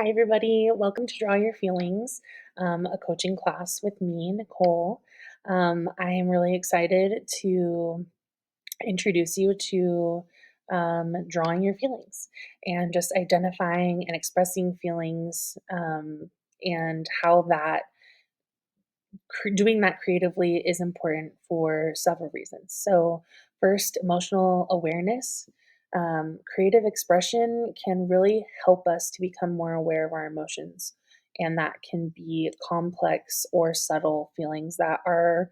Hi, everybody. Welcome to Draw Your Feelings, a coaching class with me, Nicole. I am really excited to introduce you to drawing your feelings and just identifying and expressing feelings and how doing that creatively is important for several reasons. So, first, emotional awareness. Creative expression can really help us to become more aware of our emotions. And that can be complex or subtle feelings that are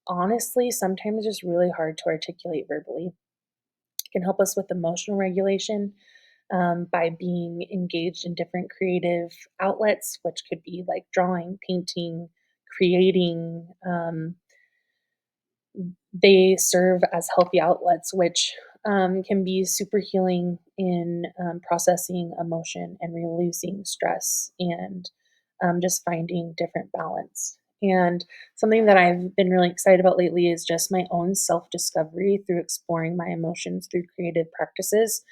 honestly sometimes just really hard to articulate verbally. It can help us with emotional regulation by being engaged in different creative outlets, which could be like drawing, painting, creating. They serve as healthy outlets, which can be super healing in processing emotion and releasing stress and just finding different balance. And something that I've been really excited about lately is just my own self discovery through exploring my emotions through creative practices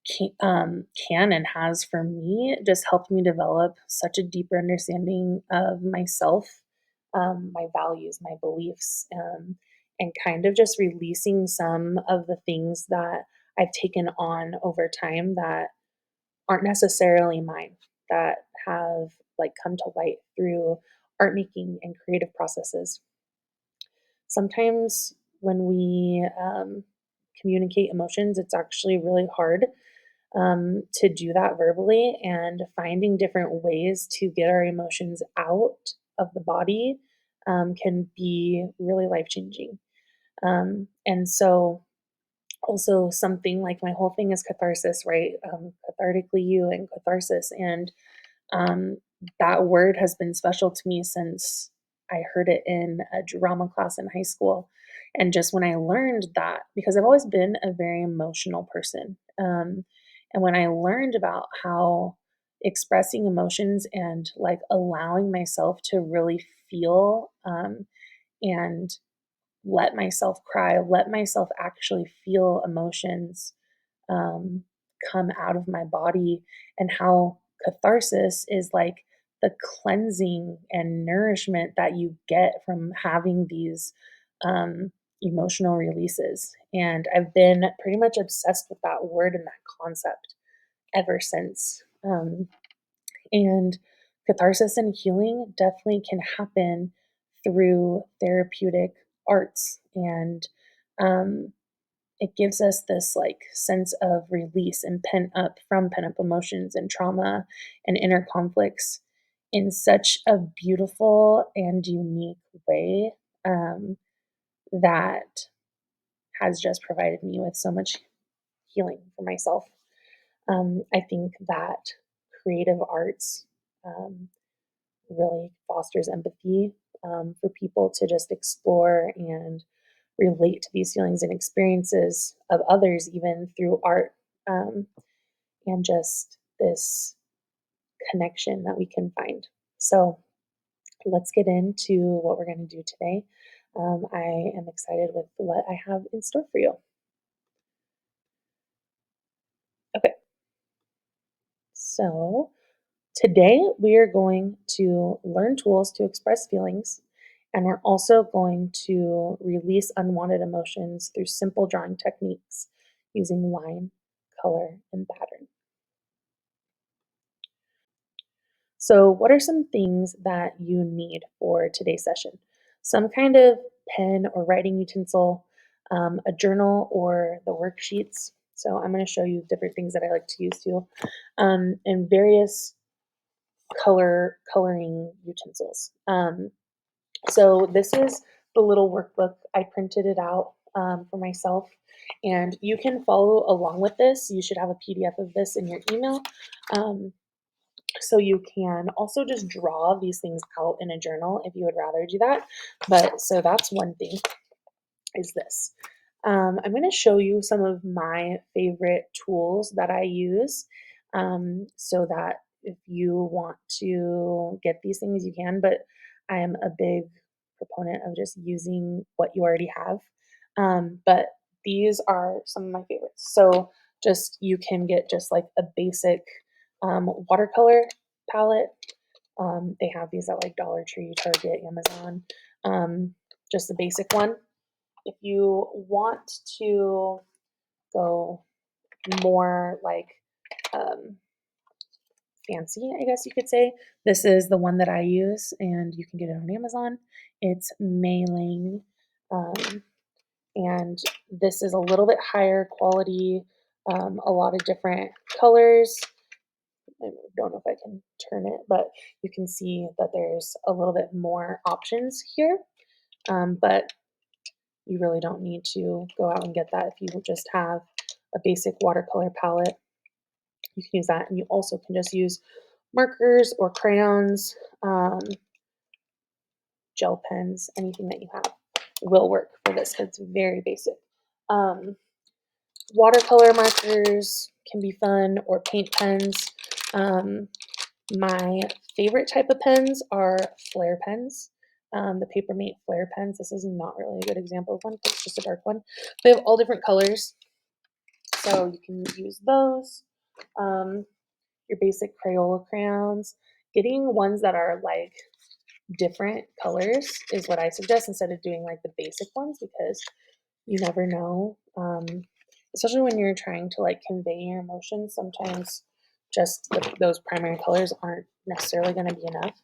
can and has for me just helped me develop such a deeper understanding of myself, my values, my beliefs, and kind of just releasing some of the things that I've taken on over time that aren't necessarily mine, that have like come to light through art making and creative processes. Sometimes when we communicate emotions, it's actually really hard to do that verbally, and finding different ways to get our emotions out of the body can be really life changing. And so, also something like my whole thing is catharsis, right? Cathartically you and catharsis. And um, that word has been special to me since I heard it in a drama class in high school. And just when I learned that, because I've always been a very emotional person. And when I learned about how expressing emotions and like allowing myself to really feel and let myself cry, let myself actually feel emotions um, come out of my body, and how catharsis is like the cleansing and nourishment that you get from having these emotional releases. And I've been pretty much obsessed with that word and that concept ever since. And catharsis and healing definitely can happen through therapeutic arts. And um, it gives us this like sense of release and pent up emotions and trauma and inner conflicts in such a beautiful and unique way um, that has just provided me with so much healing for myself. I think that creative arts um, really fosters empathy for people to just explore and relate to these feelings and experiences of others, even through art, um, and just this connection that we can find. So, let's get into what we're going to do today. I am excited with what I have in store for you. Okay, so today we are going to learn tools to express feelings, and we're also going to release unwanted emotions through simple drawing techniques using line, color, and pattern. So, what are some things that you need for today's session? Some kind of pen or writing utensil, a journal, or the worksheets. So, I'm going to show you different things that I like to use too, and various coloring utensils. So, this is the little workbook. I printed it out for myself, and you can follow along with this. You should have a PDF of this in your email. Um, so you can also just draw these things out in a journal if you would rather do that. But so that's one thing is this. I'm going to show you some of my favorite tools that I use so that if you want to get these things, you can. But I am a big proponent of just using what you already have. But these are some of my favorites. So just you can get just like a basic watercolor palette. They have these at like Dollar Tree, Target, Amazon. Just the basic one. If you want to go more like um, fancy, I guess you could say, this is the one that I use, and you can get it on Amazon. It's Mailing, and this is a little bit higher quality, a lot of different colors. I don't know if I can turn it, but you can see that there's a little bit more options here. But you really don't need to go out and get that if you just have a basic watercolor palette. You can use that, and you also can just use markers or crayons, gel pens, anything that you have will work for this. It's very basic. Um, Watercolor markers can be fun, or paint pens. My favorite type of pens are Flair pens, the Papermate Flair pens. This is not really a good example of one, it's just a dark one. They have all different colors, so you can use those. Your basic Crayola crayons. Getting ones that are like different colors is what I suggest instead of doing like the basic ones, because you never know. Especially when you're trying to like convey your emotions, sometimes just those primary colors aren't necessarily going to be enough.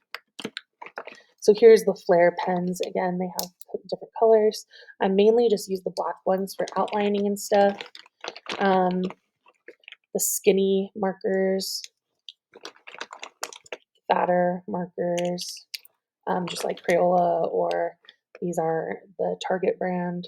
So here's the Flair pens. Again, they have different colors. I mainly just use the black ones for outlining and stuff. The skinny markers, fatter markers, just like Crayola, or these are the Target brand.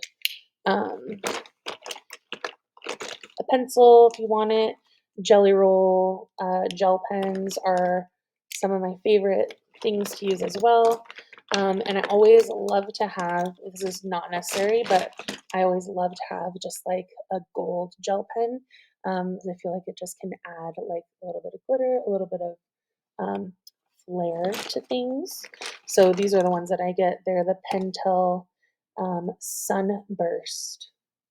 A pencil if you want it. Jelly Roll gel pens are some of my favorite things to use as well. And I always love to have, this is not necessary, but I always love to have just like a gold gel pen. I feel like it just can add like a little bit of glitter, a little bit of flair to things. So these are the ones that I get. They're the Pentel Sunburst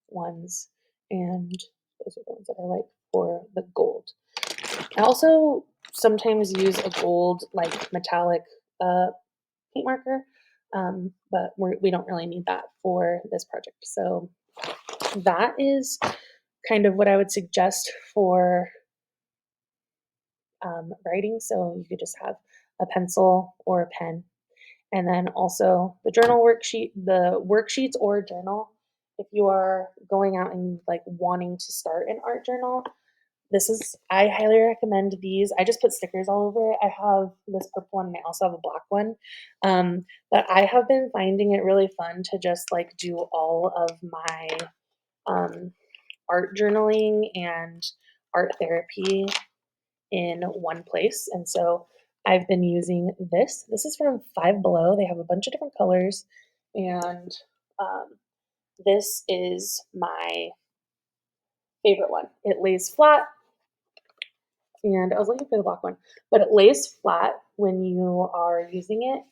ones, and those are the ones that I like for the gold. I also sometimes use a gold like metallic paint marker, but we don't really need that for this project. So that is kind of what I would suggest for writing. So you could just have a pencil or a pen. And then also the journal worksheet, the worksheets or journal. If you are going out and like wanting to start an art journal, I highly recommend these. I just put stickers all over it. I have this purple one and I also have a black one. But I have been finding it really fun to just like do all of my art journaling and art therapy in one place. And so I've been using this. This is from Five Below. They have a bunch of different colors. And um, this is my favorite one. It lays flat. And I was looking for the black one, but it lays flat when you are using it.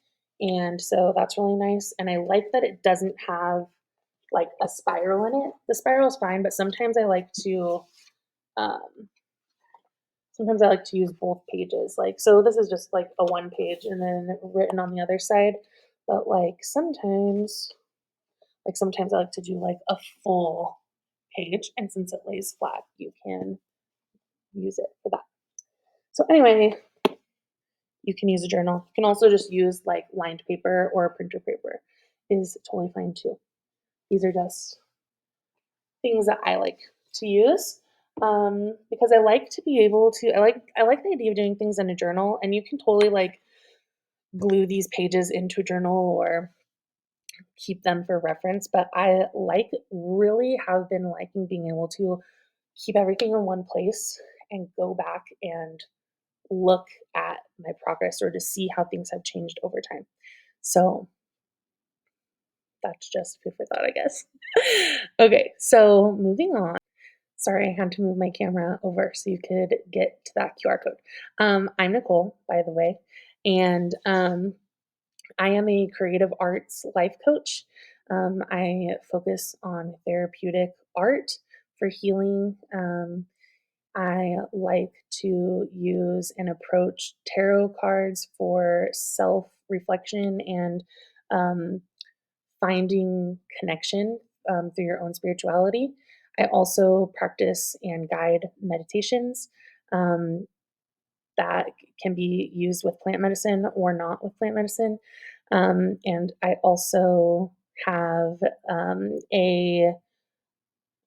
And so that's really nice. And I like that it doesn't have like a spiral in it. The spiral is fine, but um, sometimes I like to use both pages. Like, so this is just like a one page and then written on the other side. But sometimes I like to do like a full page. And since it lays flat, you can use it for that. So anyway, you can use a journal. You can also just use like lined paper or printer paper is totally fine too. These are just things that I like to use because I like to be able to. I like the idea of doing things in a journal, and you can totally like glue these pages into a journal or keep them for reference. But I really have been liking being able to keep everything in one place and go back and look at my progress or to see how things have changed over time. So that's just food for thought, I guess. Okay, so moving on. Sorry, I had to move my camera over so you could get to that QR code. I'm Nicole, by the way, and I am a creative arts life coach. I focus on therapeutic art for healing. I like to use and approach tarot cards for self reflection and um, finding connection through your own spirituality. I also practice and guide meditations um, that can be used with plant medicine or not with plant medicine. And I also have a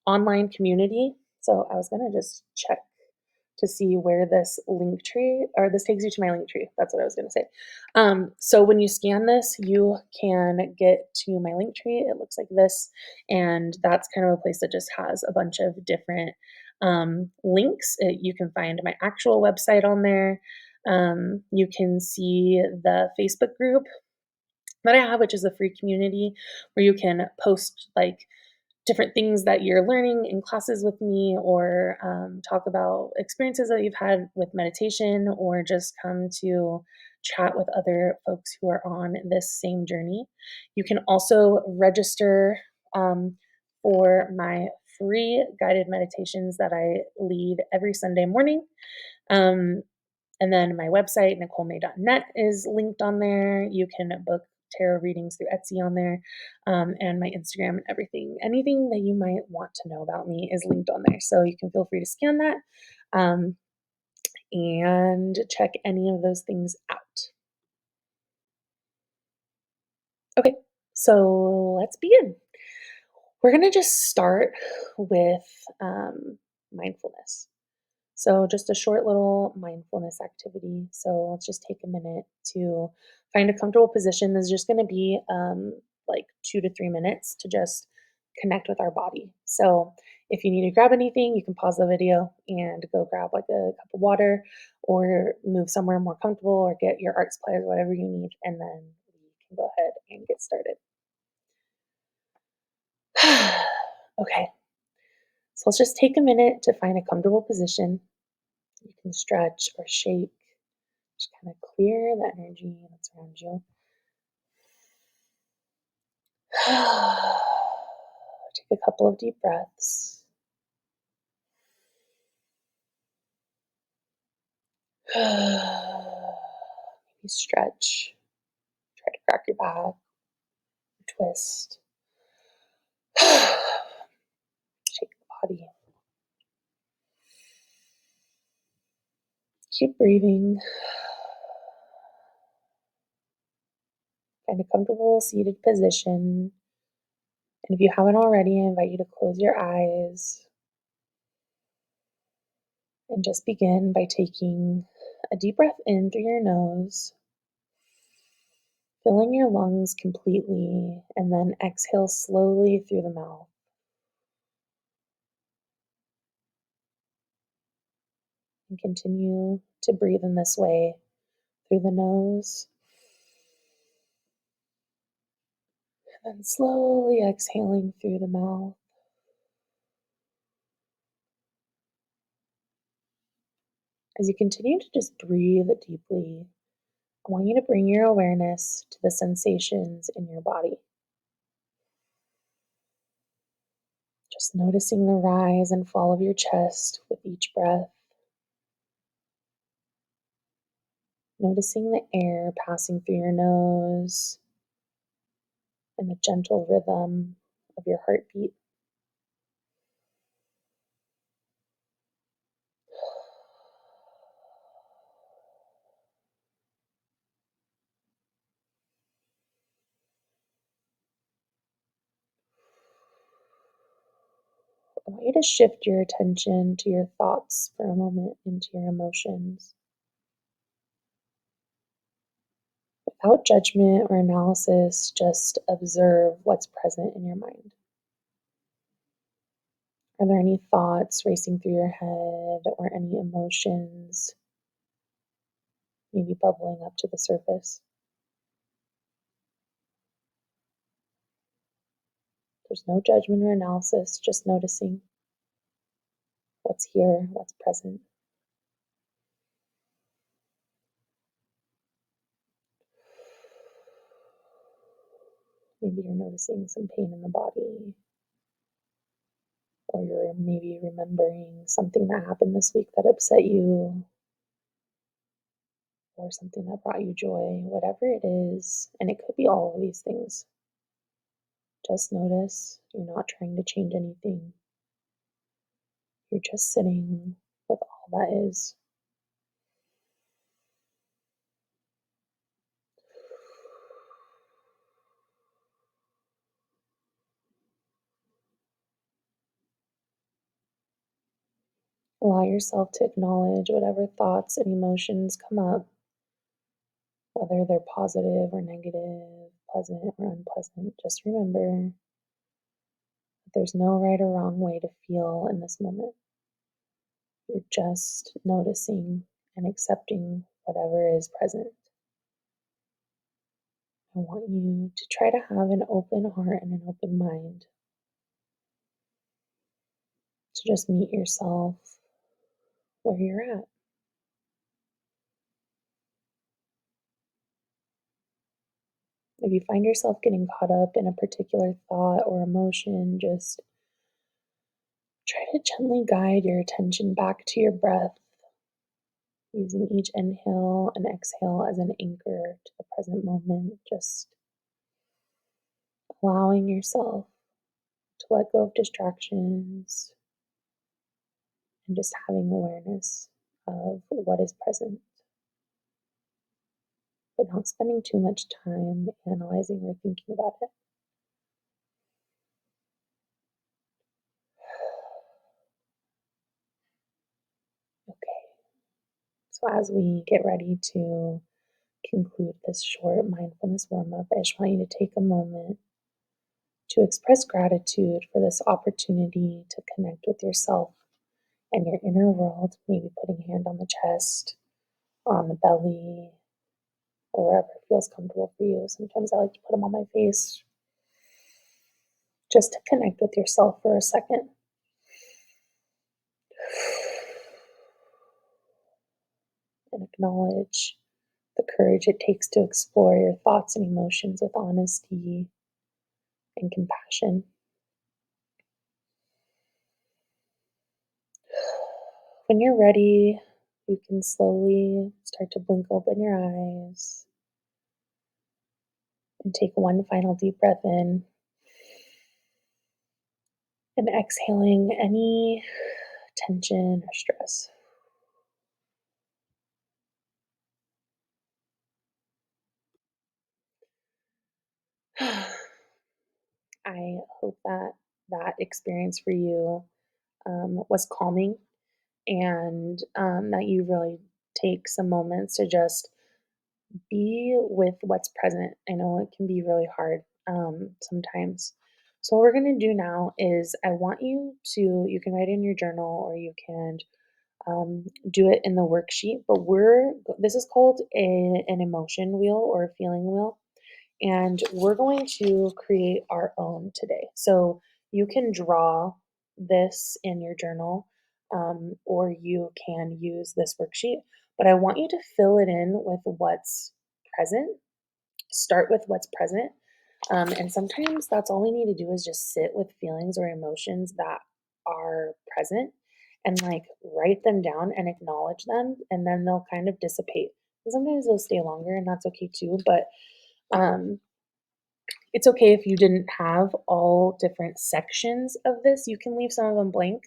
online community. So I was gonna just check to see where this link tree or this takes you to my link tree. That's what I was gonna say. So when you scan this, you can get to my link tree. It looks like this, and that's kind of a place that just has a bunch of different links. You can find my actual website on there. You can see the Facebook group that I have, which is a free community where you can post like different things that you're learning in classes with me, or talk about experiences that you've had with meditation, or just come to chat with other folks who are on this same journey. You can also register for my free guided meditations that I lead every Sunday morning. Um, and then my website, NicoleMay.net, is linked on there. You can book tarot readings through Etsy on there, and my Instagram and everything. Anything that you might want to know about me is linked on there. So you can feel free to scan that um, and check any of those things out. Okay, so let's begin. We're going to just start with mindfulness. So, just a short little mindfulness activity. So, let's just take a minute to find a comfortable position. This is just going to be like 2 to 3 minutes to just connect with our body. So, if you need to grab anything, you can pause the video and go grab like a cup of water or move somewhere more comfortable or get your art supplies, whatever you need, and then we can go ahead and get started. Okay, so let's just take a minute to find a comfortable position. You can stretch or shake. Just kind of clear the energy that's around you. Take a couple of deep breaths. Maybe stretch. Try to crack your back. Twist. Shake the body. Keep breathing. Find a comfortable seated position. And if you haven't already, I invite you to close your eyes and just begin by taking a deep breath in through your nose, filling your lungs completely, and then exhale slowly through the mouth. And continue to breathe in this way through the nose, and then slowly exhaling through the mouth. As you continue to just breathe deeply, I want you to bring your awareness to the sensations in your body. Just noticing the rise and fall of your chest with each breath. Noticing the air passing through your nose and the gentle rhythm of your heartbeat. I want you to shift your attention to your thoughts for a moment, into your emotions. Without judgment or analysis, just observe what's present in your mind. Are there any thoughts racing through your head or any emotions maybe bubbling up to the surface? There's no judgment or analysis, just noticing what's here, what's present. Maybe you're noticing some pain in the body or you're maybe remembering something that happened this week that upset you, or something that brought you joy, whatever it is, and it could be all of these things. Just notice you're not trying to change anything. You're just sitting with all that is. Allow yourself to acknowledge whatever thoughts and emotions come up, whether they're positive or negative, pleasant or unpleasant. Just remember that there's no right or wrong way to feel in this moment. You're just noticing and accepting whatever is present. I want you to try to have an open heart and an open mind to just meet yourself where you're at. If you find yourself getting caught up in a particular thought or emotion, just try to gently guide your attention back to your breath, using each inhale and exhale as an anchor to the present moment, just allowing yourself to let go of distractions and just having awareness of what is present, but not spending too much time analyzing or thinking about it. Okay, so as we get ready to conclude this short mindfulness warm up, I just want you to take a moment to express gratitude for this opportunity to connect with yourself and your inner world, maybe putting a hand on the chest or on the belly or wherever it feels comfortable for you. Sometimes I like to put them on my face just to connect with yourself for a second. And acknowledge the courage it takes to explore your thoughts and emotions with honesty and compassion. When you're ready, you can slowly start to blink open your eyes and take one final deep breath in and exhaling any tension or stress. I hope that that experience for you was calming, and that you really take some moments to just be with what's present. I know it can be really hard sometimes. So, what we're going to do now is I want you to, you can write in your journal or you can do it in the worksheet, but this is called an emotion wheel or a feeling wheel. And we're going to create our own today. So you can draw this in your journal, or you can use this worksheet. But I want you to fill it in with what's present. Start with what's present. And sometimes that's all we need to do is just sit with feelings or emotions that are present and like write them down and acknowledge them, and then they'll kind of dissipate. And sometimes they'll stay longer, and that's okay too. But um, it's okay if you didn't have all different sections of this. You can leave some of them blank,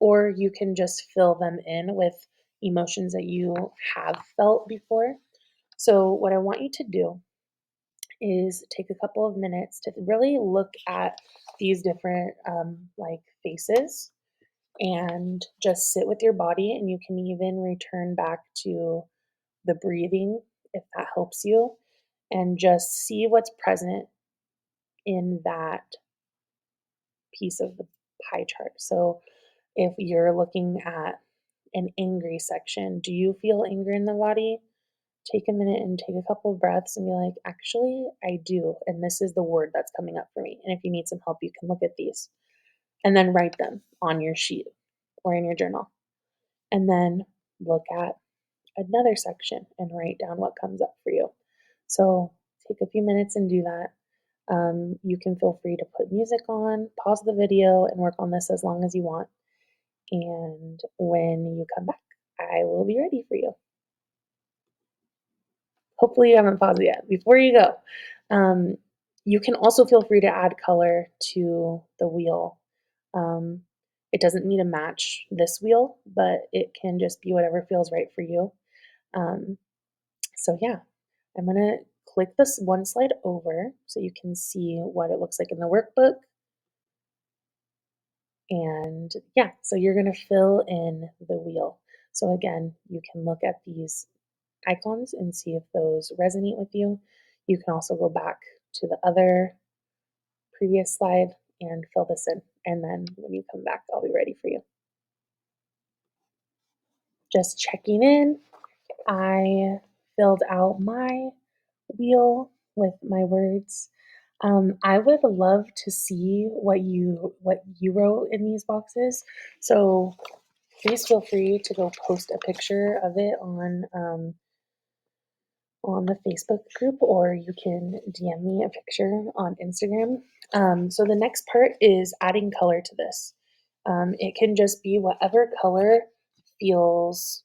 or you can just fill them in with emotions that you have felt before. So, what I want you to do is take a couple of minutes to really look at these different like faces and just sit with your body. And you can even return back to the breathing if that helps you, and just see what's present in that piece of the pie chart. So if you're looking at an angry section, do you feel anger in the body? Take a minute and take a couple of breaths and be like, actually, I do. And this is the word that's coming up for me. And if you need some help, you can look at these and then write them on your sheet or in your journal. And then look at another section and write down what comes up for you. So take a few minutes and do that. You can feel free to put music on, pause the video, and work on this as long as you want. And when you come back, I will be ready for you. Hopefully, you haven't paused it yet. Before you go, um, you can also feel free to add color to the wheel. Um, it doesn't need to match this wheel, but it can just be whatever feels right for you. Um, so, yeah, I'm going to click this one slide over so you can see what it looks like in the workbook. And yeah, so you're going to fill in the wheel. So, again, you can look at these icons and see if those resonate with you. You can also go back to the other previous slide and fill this in. And then when you come back, I'll be ready for you. Just checking in. I filled out my wheel with my words. I would love to see what you wrote in these boxes. So please feel free to go post a picture of it on the Facebook group, or you can DM me a picture on Instagram. So the next part is adding color to this. It can just be whatever color feels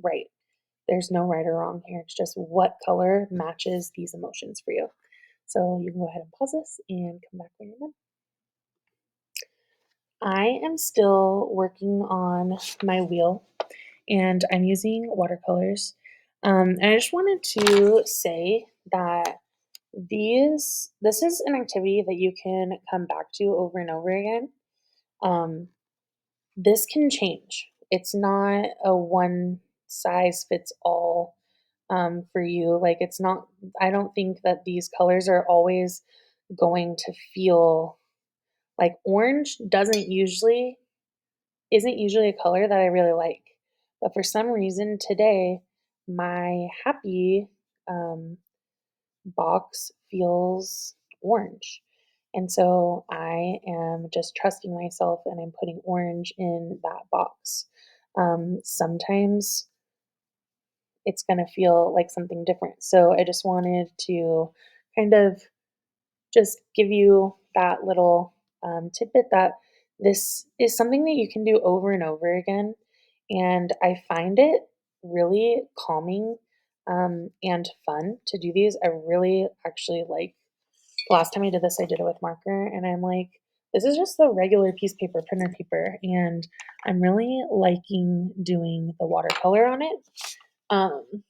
right. There's no right or wrong here. It's just what color matches these emotions for you. So you can go ahead and pause this and come back when you're done. I am still working on my wheel and I'm using watercolors. And I just wanted to say that this is an activity that you can come back to over and over again. Um, this can change. It's not a one size fits all for you. Like it's not. I don't think that these colors are always going to feel like orange. Doesn't usually isn't usually a color that I really like, but for some reason today, my happy um, box feels orange. And so I am just trusting myself and I'm putting orange in that box. Sometimes it's going to feel like something different. So I just wanted to kind of just give you that little tidbit that this is something that you can do over and over again. And I find it really calming and fun to do these. I really actually like last time I did this, I did it with marker, and I'm like, this is just the regular piece of paper, printer paper, and I'm really liking doing the watercolor on it. Um,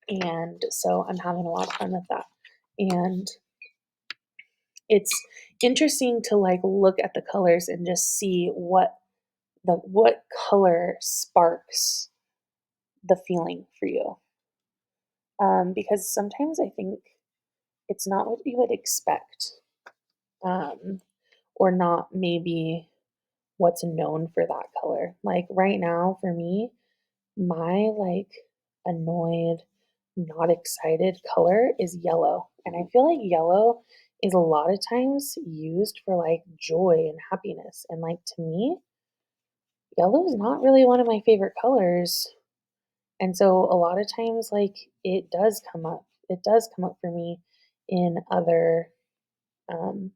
and so I'm having a lot of fun with that. And it's interesting to like look at the colors and just see what color sparks the feeling for you. Because sometimes I think it's not what you would expect, um, or not maybe what's known for that color. Like right now, for me, my like annoyed, not excited color is yellow. And I feel like yellow is a lot of times used for like joy and happiness. And like to me, yellow is not really one of my favorite colors. And so a lot of times, like it does come up. It does come up for me in other um,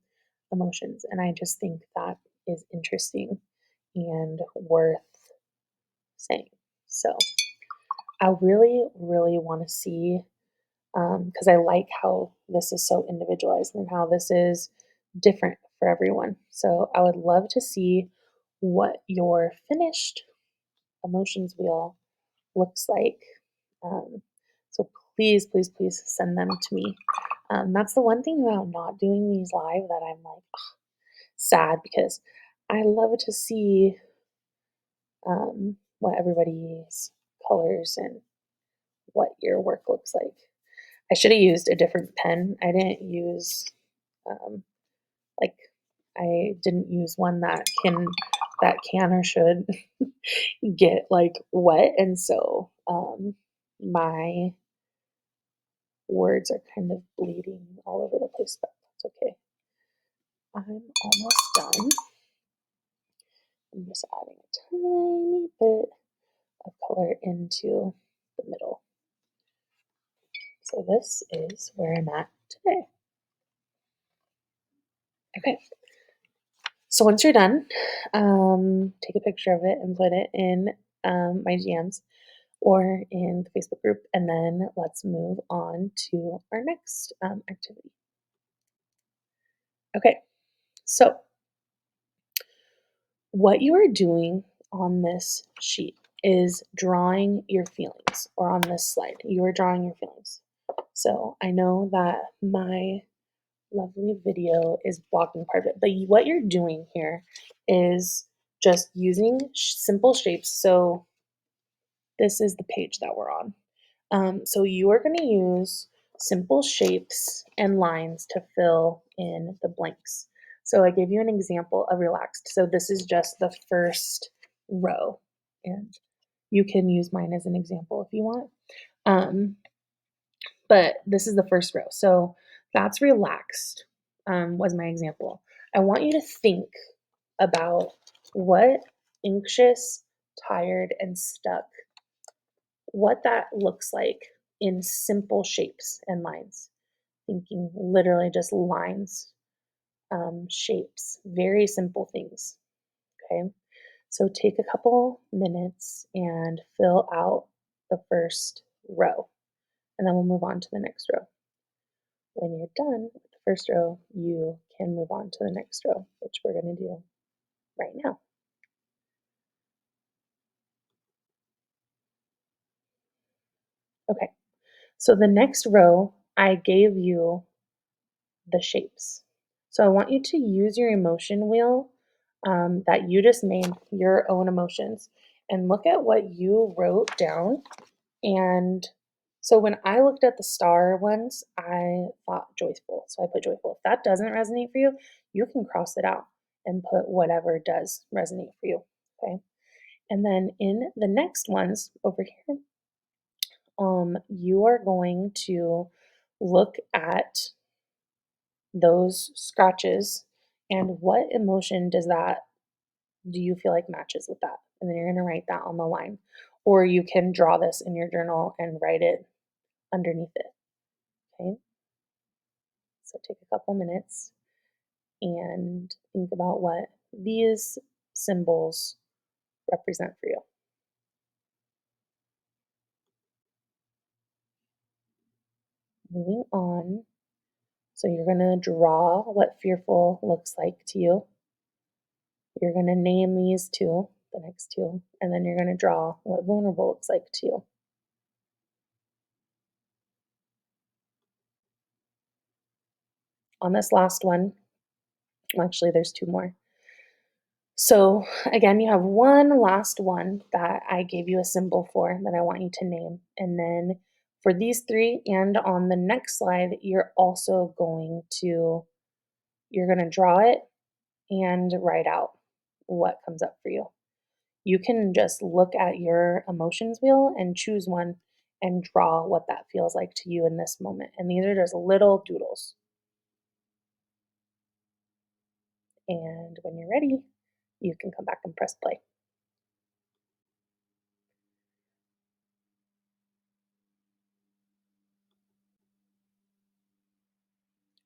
emotions. And I just think that is interesting and worth saying. So I really, really want to see, because I like how this is so individualized and how this is different for everyone. So I would love to see what your finished emotions wheel looks like. Um, so please, please, please send them to me. That's the one thing about not doing these live that I'm like sad because I love to see what everybody's colors and what your work looks like. I should have used a different pen. I didn't use um, like I didn't use one that can or should get like wet, and so my words are kind of bleeding all over the place, but that's okay. I'm almost done. I'm just adding a tiny bit of color into the middle. So this is where I'm at today. Okay. So once you're done, take a picture of it and put it in my GMs or in the Facebook group, and then let's move on to our next activity. Okay, so what you are doing on this sheet is drawing your feelings, or on this slide, you are drawing your feelings. So I know that my lovely video is blocking part of it, but what you're doing here is just using simple shapes. So this is the page that we're on. So you are going to use simple shapes and lines to fill in the blanks. So I gave you an example of relaxed. So this is just the first row, and you can use mine as an example if you want. But this is the first row. So that's relaxed, was my example. I want you to think about what anxious, tired, and stuck, what that looks like in simple shapes and lines. Thinking literally just lines, shapes, very simple things. Okay. So take a couple minutes and fill out the first row, and then we'll move on to the next row. When you're done with the first row, you can move on to the next row, which we're going to do right now. Okay, so the next row, I gave you the shapes. So I want you to use your emotion wheel that you just made, your own emotions, and look at what you wrote down. And so when I looked at the star ones, I thought joyful. So I put joyful. If that doesn't resonate for you, you can cross it out and put whatever does resonate for you. Okay. And then in the next ones over here, you are going to look at those scratches and what emotion do you feel like matches with that? And then you're going to write that on the line. Or you can draw this in your journal and write it underneath it. Okay. So take a couple minutes and think about what these symbols represent for you. Moving on. So you're going to draw what fearful looks like to you. You're going to name these two, the next two, and then you're going to draw what vulnerable looks like to you. On this last one, actually, there's two more. So again, you have one last one that I gave you a symbol for that I want you to name. And then for these three and on the next slide, you're going to draw it and write out what comes up for you. You can just look at your emotions wheel and choose one and draw what that feels like to you in this moment. And these are just little doodles. And when you're ready, you can come back and press play.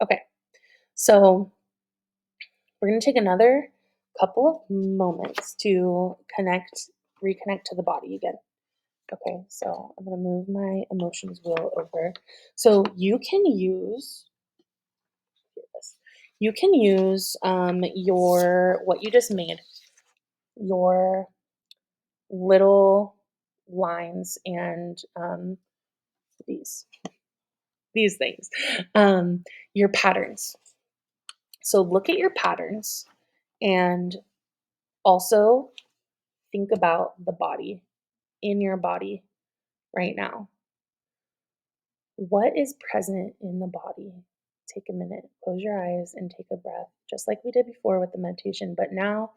Okay, so we're going to take another couple of moments to reconnect to the body again. Okay, so I'm going to move my emotions wheel over. So you can use your what you just made, your little lines and these these things, your patterns. So look at your patterns and also think about the body, in your body right now. What is present in the body? Take a minute, close your eyes, and take a breath, just like we did before with the meditation. But now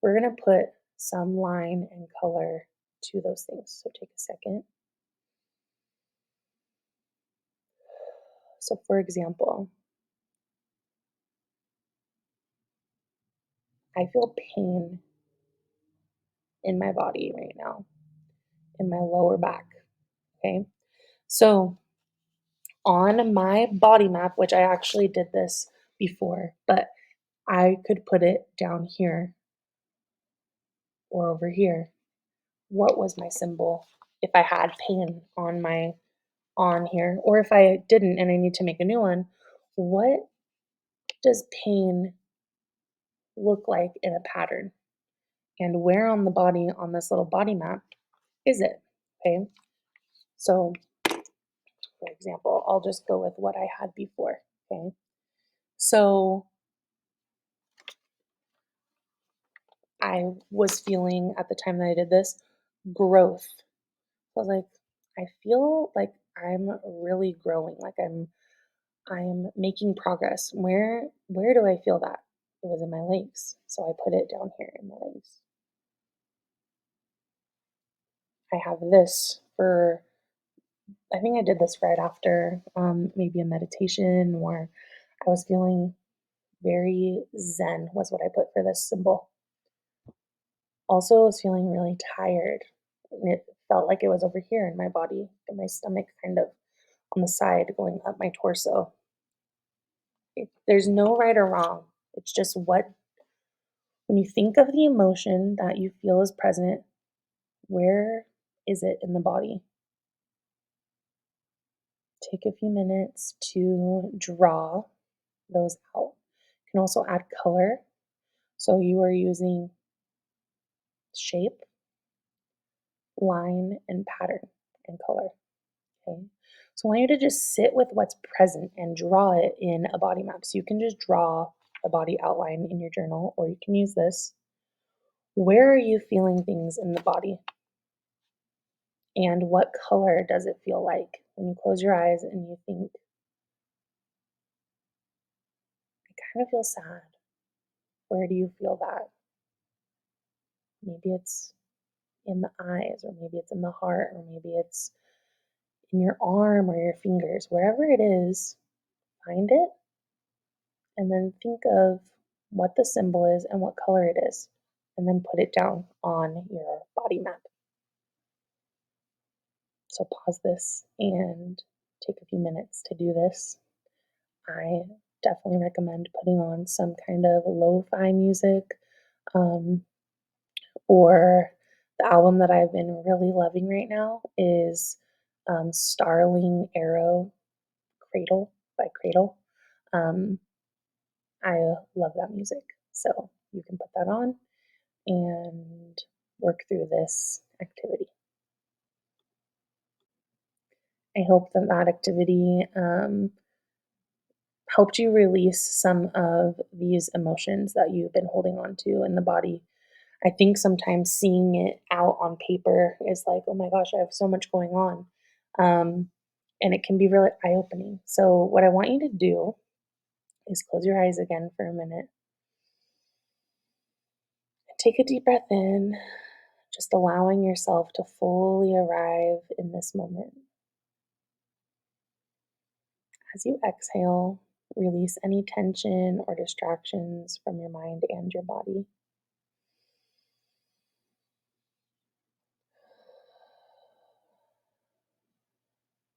we're going to put some line and color to those things. So take a second. So, for example, I feel pain in my body right now, in my lower back. Okay. So, on my body map, which I actually did this before, but I could put it down here or over here. What was my symbol if I had pain on here, or if I didn't and I need to make a new one, what does pain look like in a pattern? And where on the body on this little body map is it? Okay. So, for example, I'll just go with what I had before. Okay. So I was feeling at the time that I did this growth. I was like, I feel like I'm really growing, like I'm making progress. Where do I feel that? It was in my legs. So I put it down here in my legs. I have this for I think I did this right after maybe a meditation where I was feeling very zen was what I put for this symbol. Also, I was feeling really tired. And it felt like it was over here in my body, in my stomach, kind of on the side, going up my torso. There's no right or wrong. It's just when you think of the emotion that you feel is present, where is it in the body? Take a few minutes to draw those out. You can also add color. So you are using shape, line, and pattern and color. Okay. So I want you to just sit with what's present and draw it in a body map. So you can just draw a body outline in your journal, or you can use this. Where are you feeling things in the body? And what color does it feel like when you close your eyes and you think, I kind of feel sad? Where do you feel that? Maybe it's in the eyes, or maybe it's in the heart, or maybe it's in your arm or your fingers. Wherever it is, find it and then think of what the symbol is and what color it is, and then put it down on your body map. So pause this and take a few minutes to do this. I definitely recommend putting on some kind of lo-fi music, um, or the album that I've been really loving right now is Starling Arrow Cradle by Cradle. Um, I love that music. So you can put that on and work through this activity. I hope that that activity helped you release some of these emotions that you've been holding on to in the body. I think sometimes seeing it out on paper is like, oh my gosh, I have so much going on. Um, and it can be really eye opening. So, what I want you to do is close your eyes again for a minute. Take a deep breath in, just allowing yourself to fully arrive in this moment. As you exhale, release any tension or distractions from your mind and your body.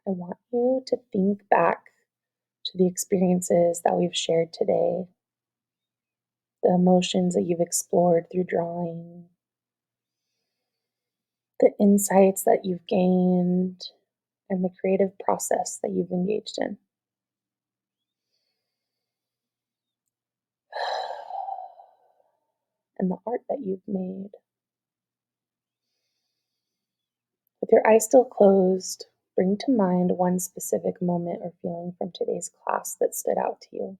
I want you to think back to the experiences that we've shared today, the emotions that you've explored through drawing, the insights that you've gained, and the creative process that you've engaged in. And the art that you've made. With your eyes still closed, bring to mind one specific moment or feeling from today's class that stood out to you.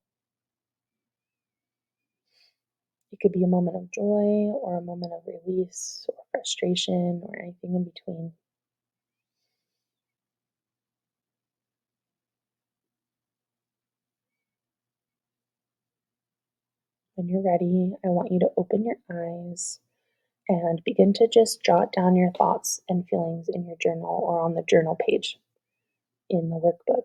It could be a moment of joy or a moment of release or frustration or anything in between. When you're ready, I want you to open your eyes and begin to just jot down your thoughts and feelings in your journal or on the journal page in the workbook.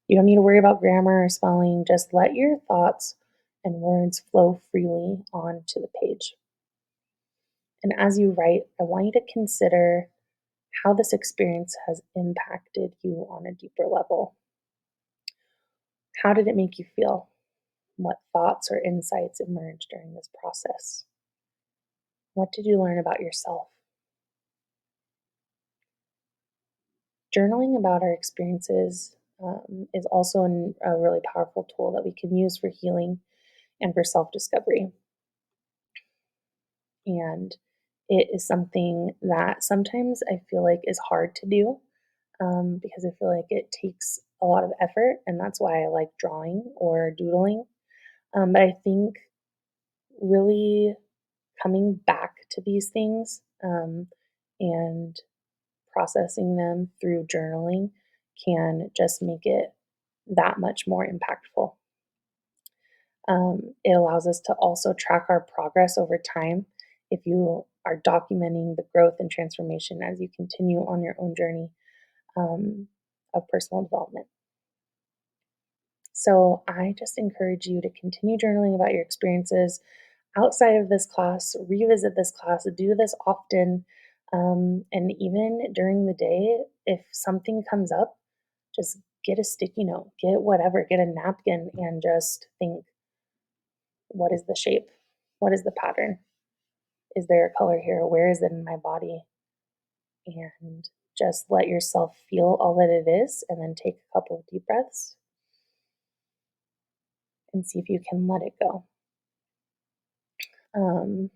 You don't need to worry about grammar or spelling, just let your thoughts and words flow freely onto the page. And as you write, I want you to consider how this experience has impacted you on a deeper level. How did it make you feel? What thoughts or insights emerged during this process? What did you learn about yourself? Journaling about our experiences is also a really powerful tool that we can use for healing and for self discovery. And it is something that sometimes I feel like is hard to do because I feel like it takes a lot of effort. And that's why I like drawing or doodling. But I think really coming back to these things and processing them through journaling can just make it that much more impactful. It allows us to also track our progress over time if you are documenting the growth and transformation as you continue on your own journey um, of personal development. So, I just encourage you to continue journaling about your experiences outside of this class, revisit this class, do this often. And even during the day, if something comes up, just get a sticky note, get whatever, get a napkin, and just think, what is the shape? What is the pattern? Is there a color here? Where is it in my body? And just let yourself feel all that it is, and then take a couple of deep breaths and see if you can let it go. Um,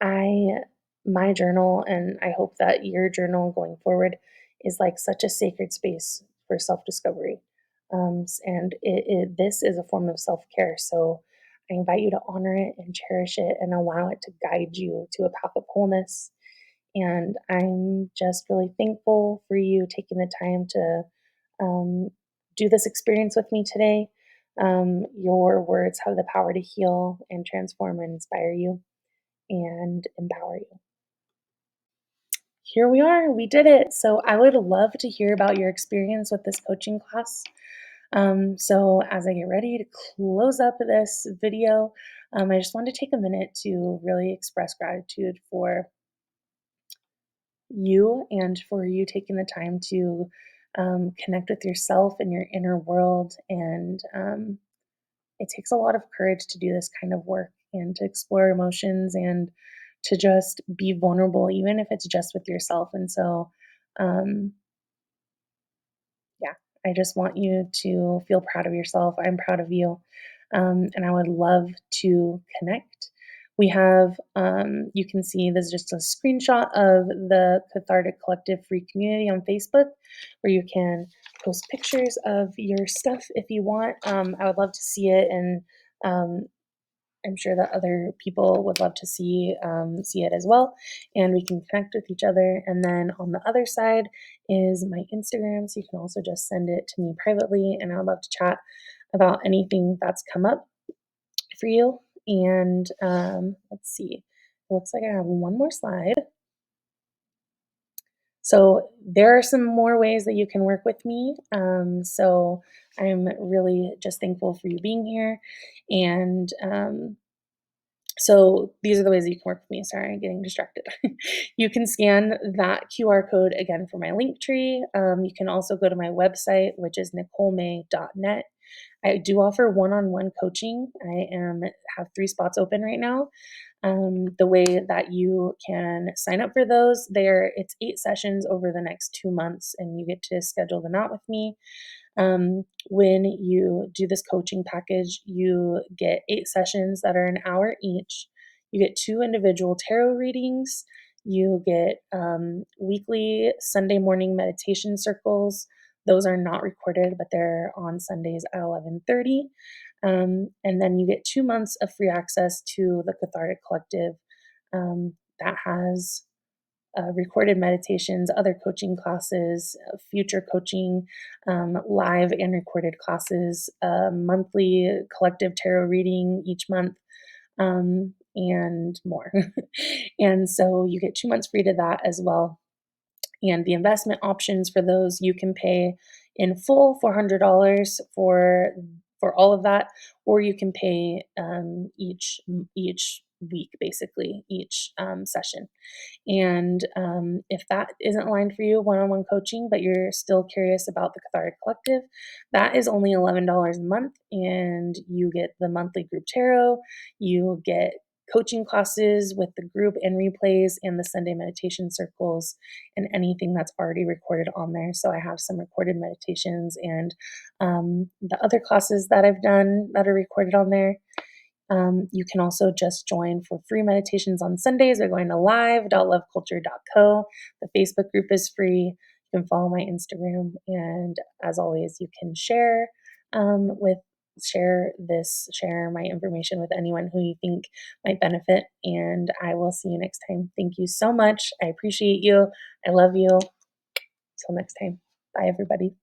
I my journal, and I hope that your journal going forward is like such a sacred space for self discovery. And this is a form of self care. So I invite you to honor it and cherish it and allow it to guide you to a path of wholeness. And I'm just really thankful for you taking the time to um, do this experience with me today. Your words have the power to heal and transform and inspire you and empower you. Here we are, we did it. So, I would love to hear about your experience with this coaching class. So, as I get ready to close up this video, I just want to take a minute to really express gratitude for you and for you taking the time to connect with yourself and your inner world. And it takes a lot of courage to do this kind of work and to explore emotions and to just be vulnerable, even if it's just with yourself. And so, um, yeah, I just want you to feel proud of yourself. I'm proud of you. And I would love to connect. We have, you can see this is just a screenshot of the Cathartic Collective free community on Facebook where you can post pictures of your stuff if you want. I would love to see it, and um, I'm sure that other people would love to see it as well, and we can connect with each other. And then on the other side is my Instagram, so you can also just send it to me privately, and I would love to chat about anything that's come up for you. And let's see, it looks like I have one more slide. So there are some more ways that you can work with me. So I'm really just thankful for you being here, and so these are the ways that you can work with me. Sorry, I'm getting distracted. You can scan that QR code again for my link tree. You can also go to my website, which is nicolemay.net. I do offer one-on-one coaching. Have 3 spots open right now. The way that you can sign up for those, it's 8 sessions over the next 2 months, and you get to schedule them out with me. When you do this coaching package, you get 8 sessions that are an hour each. You get 2 individual tarot readings. You get weekly Sunday morning meditation circles. Those are not recorded, but they're on Sundays at 11:30. And then you get 2 months of free access to the Cathartic Collective that has recorded meditations, other coaching classes, future coaching, live and recorded classes, monthly collective tarot reading each month, and more. And so you get 2 months free to that as well. And the investment options for those, you can pay in full $400 for all of that, or you can pay each week, basically, each session. And if that isn't aligned for you, one on one coaching, but you're still curious about the Cathartic Collective, that is only $11 a month. And you get the monthly group tarot, you get coaching classes with the group and replays, and the Sunday meditation circles, and anything that's already recorded on there. So I have some recorded meditations and the other classes that I've done that are recorded on there. You can also just join for free meditations on Sundays by going to live.loveculture.co. The Facebook group is free. You can follow my Instagram, and as always, you can share my information with anyone who you think might benefit. And I will see you next time. Thank you so much. I appreciate you. I love you. Till next time. Bye, everybody.